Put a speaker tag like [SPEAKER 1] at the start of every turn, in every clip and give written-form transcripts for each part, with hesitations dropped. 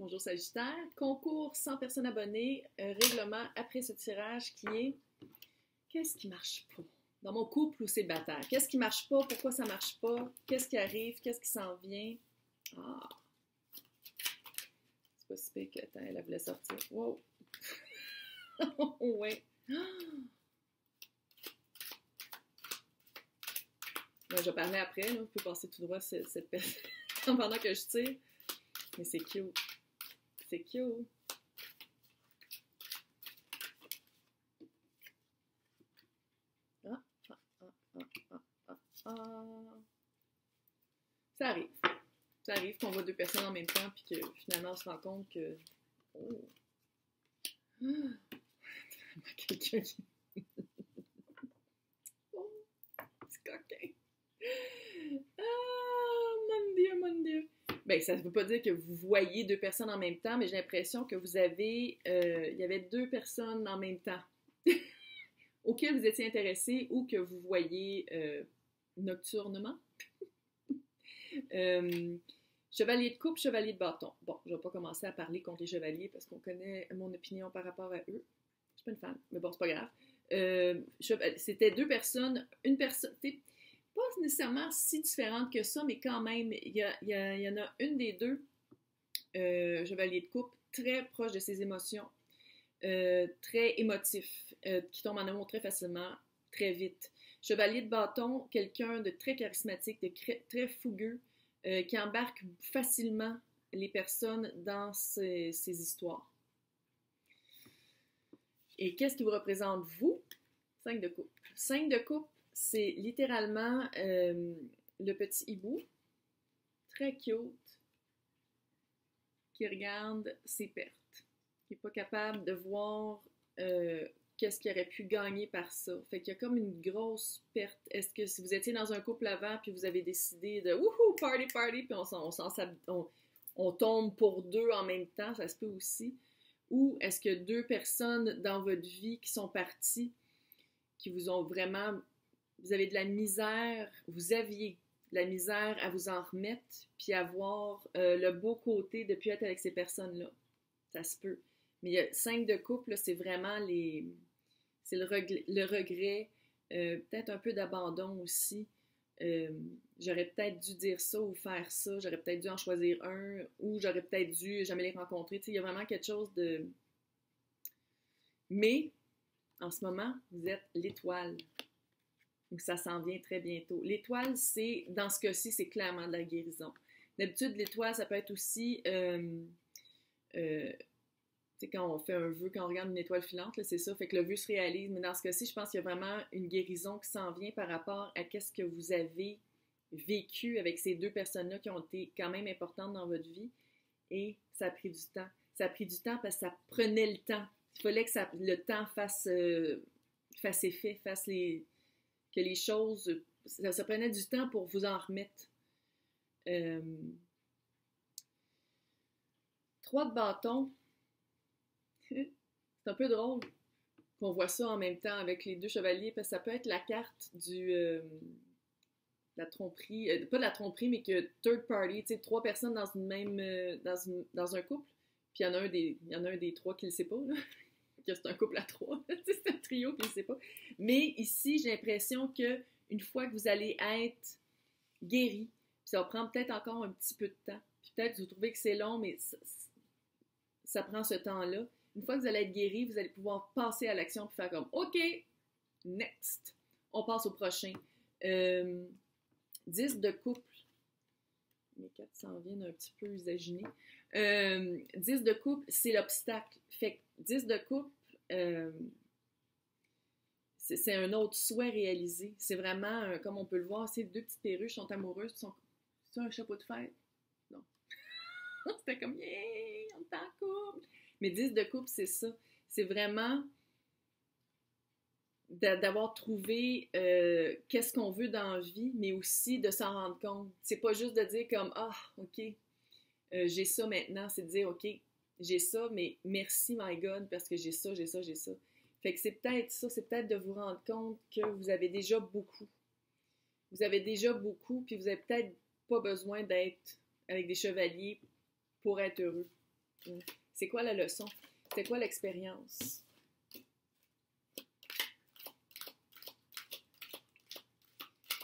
[SPEAKER 1] Bonjour Sagittaire. Concours 100 personnes abonnées, règlement après ce tirage qui est qu'est-ce qui marche pas? Dans mon couple ou célibataire? Qu'est-ce qui marche pas? Pourquoi ça marche pas? Qu'est-ce qui arrive? Qu'est-ce qui s'en vient? Ah! C'est pas si pire que attends, elle voulait sortir. Wow! Ouais! Moi, je vais parler après, là. Vous pouvez passer tout droit cette personne pendant que je tire. Mais c'est cute. C'est cute. Ah, ah, ah, ah, ah, ah, ah. Ça arrive. Ça arrive qu'on voit deux personnes en même temps puis que finalement on se rend compte que... Oh! Quelqu'un qui... Oh! C'est coquin! Ah! Mon Dieu, mon Dieu! Ben, ça ne veut pas dire que vous voyez deux personnes en même temps, mais j'ai l'impression que vous avez... il y avait deux personnes en même temps auxquelles vous étiez intéressé ou que vous voyez nocturnement. Chevalier de coupe, chevalier de bâton. Bon, je ne vais pas commencer à parler contre les chevaliers parce qu'on connaît mon opinion par rapport à eux. Je ne suis pas une fan, mais bon, c'est pas grave. C'était deux personnes, une personne... pas nécessairement si différente que ça, mais quand même, il y en a une des deux, chevalier de coupe, très proche de ses émotions, très émotif, qui tombe en amour très facilement, très vite. Chevalier de bâton, quelqu'un de très charismatique, de très fougueux, qui embarque facilement les personnes dans ses histoires. Et qu'est-ce qui vous représente, vous? 5 de coupe. 5 de coupe, c'est littéralement le petit hibou, très cute, qui regarde ses pertes, qui n'est pas capable de voir qu'est-ce qu'il aurait pu gagner par ça. Fait qu'il y a comme une grosse perte. Est-ce que si vous étiez dans un couple avant, puis vous avez décidé de « wouhou, party, party », puis on tombe pour deux en même temps, ça se peut aussi. Ou est-ce que deux personnes dans votre vie qui sont parties, qui vous ont vraiment... Vous avez de la misère, vous aviez de la misère à vous en remettre, puis à voir le beau côté de plus être avec ces personnes-là. Ça se peut. Mais il y a 5 de couple, là, c'est vraiment c'est le regret, peut-être un peu d'abandon aussi. J'aurais peut-être dû dire ça ou faire ça, j'aurais peut-être dû en choisir un, ou j'aurais peut-être dû jamais les rencontrer. Tu sais, il y a vraiment quelque chose de... Mais, en ce moment, vous êtes l'étoile. Donc, ça s'en vient très bientôt. L'étoile, c'est, dans ce cas-ci, c'est clairement de la guérison. D'habitude, l'étoile, ça peut être aussi, tu sais, quand on fait un vœu, quand on regarde une étoile filante, là, c'est ça, fait que le vœu se réalise. Mais dans ce cas-ci, je pense qu'il y a vraiment une guérison qui s'en vient par rapport à qu'est-ce que vous avez vécu avec ces deux personnes-là qui ont été quand même importantes dans votre vie. Et ça a pris du temps. Ça a pris du temps parce que ça prenait le temps. Il fallait que le temps fasse effet, que les choses, ça prenait du temps pour vous en remettre. 3 de bâton, c'est un peu drôle qu'on voit ça en même temps avec les deux chevaliers, parce que ça peut être la carte la tromperie, pas de la tromperie, mais que third party, tu sais, 3 personnes dans une même, dans un couple, puis il y en a un des 3 qui ne le sait pas, là. Que c'est un couple à 3, c'est un trio qui ne le sait pas. Mais ici, j'ai l'impression que une fois que vous allez être guéri, ça va prendre peut-être encore un petit peu de temps. Peut-être que vous trouvez que c'est long, mais ça prend ce temps-là. Une fois que vous allez être guéri, vous allez pouvoir passer à l'action et faire comme « OK, next ». On passe au prochain. 10 de couple. Mes cartes s'en viennent un petit peu usaginées. 10 de couple, c'est l'obstacle. Fait que 10 de couple, c'est un autre souhait réalisé. C'est vraiment, comme on peut le voir, ces deux petites perruches sont amoureuses. C'est un chapeau de fête? Non. C'était comme, yeah, on est en couple. Mais 10 de couple, c'est ça. C'est vraiment d'avoir trouvé qu'est-ce qu'on veut dans la vie, mais aussi de s'en rendre compte. C'est pas juste de dire comme, ah, OK, j'ai ça maintenant. C'est de dire, OK, j'ai ça, mais merci, my God, parce que j'ai ça, j'ai ça, j'ai ça. Fait que c'est peut-être ça, c'est peut-être de vous rendre compte que vous avez déjà beaucoup. Vous avez déjà beaucoup, puis vous n'avez peut-être pas besoin d'être avec des chevaliers pour être heureux. C'est quoi la leçon? C'est quoi l'expérience?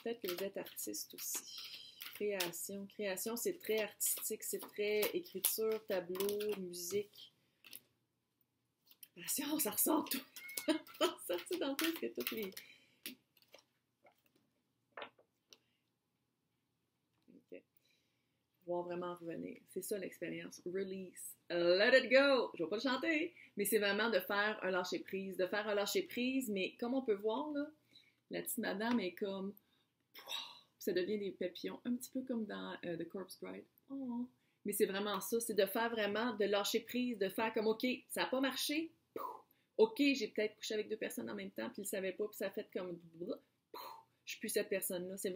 [SPEAKER 1] Peut-être que vous êtes artiste aussi. Création. Création, c'est très artistique, c'est très écriture, tableau, musique. Passion, ça ressort tout. Ça ressort dans tout, que toutes les... OK. Voir vraiment revenir. C'est ça l'expérience. Release. Let it go. Je vais pas le chanter, mais c'est vraiment de faire un lâcher-prise. De faire un lâcher-prise, mais comme on peut voir, là, la petite madame est comme... Ça devient des papillons, un petit peu comme dans The Corpse Bride. Oh. Mais c'est vraiment ça, c'est de faire vraiment, de lâcher prise, de faire comme, OK, ça n'a pas marché. OK, j'ai peut-être couché avec deux personnes en même temps, puis ils ne savaient pas, puis ça a fait comme, je ne suis plus cette personne-là. C'est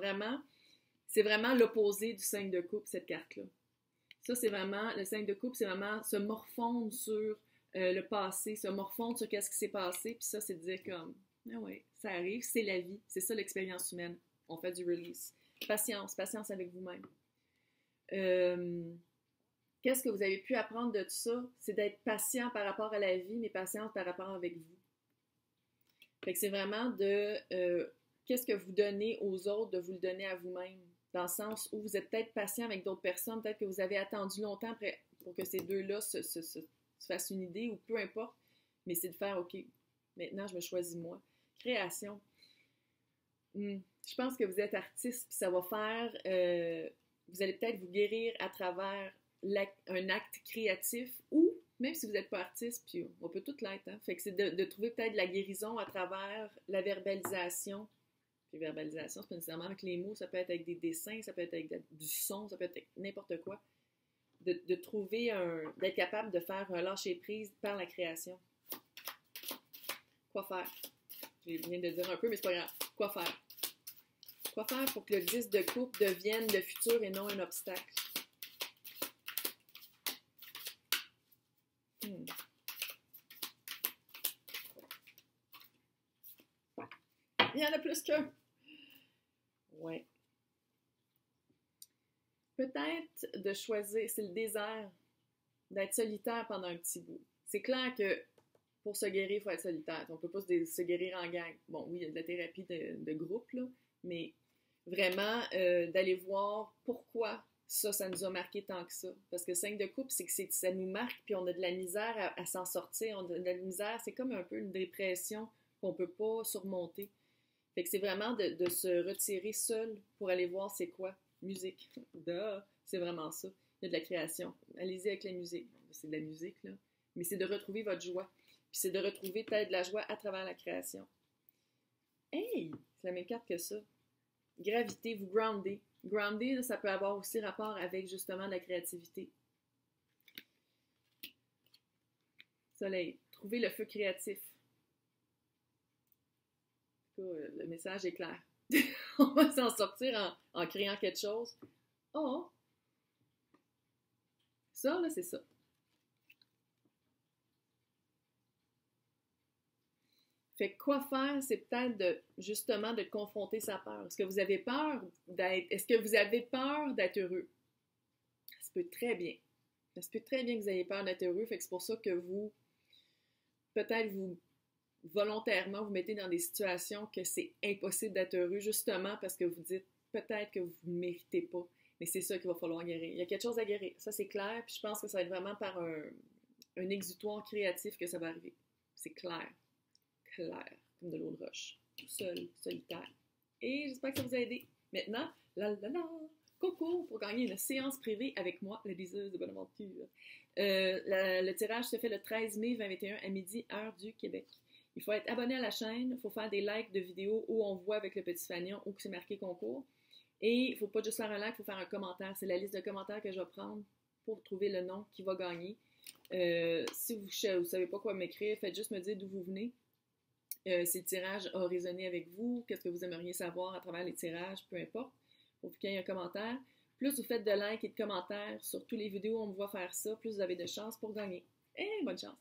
[SPEAKER 1] vraiment l'opposé du 5 de coupe, cette carte-là. Ça, c'est vraiment, le 5 de coupe, c'est vraiment se morfondre sur le passé, se morfondre sur qu'est-ce qui s'est passé, puis ça, c'est de dire comme, ah ouais, ça arrive, c'est la vie, c'est ça l'expérience humaine. On fait du release. Patience, patience avec vous-même. Qu'est-ce que vous avez pu apprendre de tout ça? C'est d'être patient par rapport à la vie, mais patient par rapport avec vous. Fait que c'est vraiment de qu'est-ce que vous donnez aux autres, de vous le donner à vous-même. Dans le sens où vous êtes peut-être patient avec d'autres personnes, peut-être que vous avez attendu longtemps pour que ces deux-là se fassent une idée, ou peu importe, mais c'est de faire, OK, maintenant je me choisis moi. Création. Je pense que vous êtes artiste, puis ça va faire, vous allez peut-être vous guérir à travers un acte créatif, ou même si vous n'êtes pas artiste, puis on peut tout l'être, hein? Fait que c'est de trouver peut-être la guérison à travers la verbalisation. Puis verbalisation, c'est pas nécessairement avec les mots, ça peut être avec des dessins, ça peut être avec du son, ça peut être avec n'importe quoi. De trouver d'être capable de faire un lâcher-prise par la création. Quoi faire? Je viens de le dire un peu, mais c'est pas grave. Quoi faire? Quoi faire pour que le 10 de coupe devienne le futur et non un obstacle? Il y en a plus qu'un. Ouais. Peut-être de choisir, c'est le désert, d'être solitaire pendant un petit bout. C'est clair que pour se guérir, il faut être solitaire. On ne peut pas se guérir en gang. Bon, oui, il y a de la thérapie de groupe, là, mais vraiment d'aller voir pourquoi ça nous a marqué tant que ça. Parce que 5 de coupe, c'est que ça nous marque, puis on a de la misère à s'en sortir. On a de la misère, c'est comme un peu une dépression qu'on ne peut pas surmonter. Fait que c'est vraiment de se retirer seul pour aller voir c'est quoi. Musique. C'est vraiment ça. Il y a de la création. Allez-y avec la musique. C'est de la musique, là. Mais c'est de retrouver votre joie. Puis c'est de retrouver peut-être de la joie à travers la création. Hey! C'est la même carte que ça. Gravité, vous groundez. Groundé, ça peut avoir aussi rapport avec justement la créativité. Soleil. Trouver le feu créatif. Le message est clair. On va s'en sortir en créant quelque chose. Oh! Ça, là, c'est ça. Fait que quoi faire, c'est peut-être justement de confronter sa peur. Est-ce que vous avez peur d'être heureux? Ça se peut très bien. Ça se peut très bien que vous ayez peur d'être heureux. Fait que c'est pour ça que peut-être volontairement, vous mettez dans des situations que c'est impossible d'être heureux, justement parce que vous dites peut-être que vous ne méritez pas. Mais c'est ça qu'il va falloir guérir. Il y a quelque chose à guérir. Ça, c'est clair. Puis je pense que ça va être vraiment par un exutoire créatif que ça va arriver. C'est clair. Clair. Comme de l'eau de roche. Tout seul, solitaire. Et j'espère que ça vous a aidé. Maintenant, concours pour gagner une séance privée avec moi, la liseuse de Bonaventure. Le tirage se fait le 13 mai 2021 à midi, heure du Québec. Il faut être abonné à la chaîne, il faut faire des likes de vidéos où on voit avec le petit fanion où c'est marqué concours. Et il ne faut pas juste faire un like, il faut faire un commentaire. C'est la liste de commentaires que je vais prendre pour trouver le nom qui va gagner. Si vous ne savez pas quoi m'écrire, faites juste me dire d'où vous venez. Si le tirage a résonné avec vous, qu'est-ce que vous aimeriez savoir à travers les tirages, peu importe, pour qu'il y ait un commentaire. Plus vous faites de likes et de commentaires sur toutes les vidéos où on me voit faire ça, plus vous avez de chances pour gagner. Et bonne chance!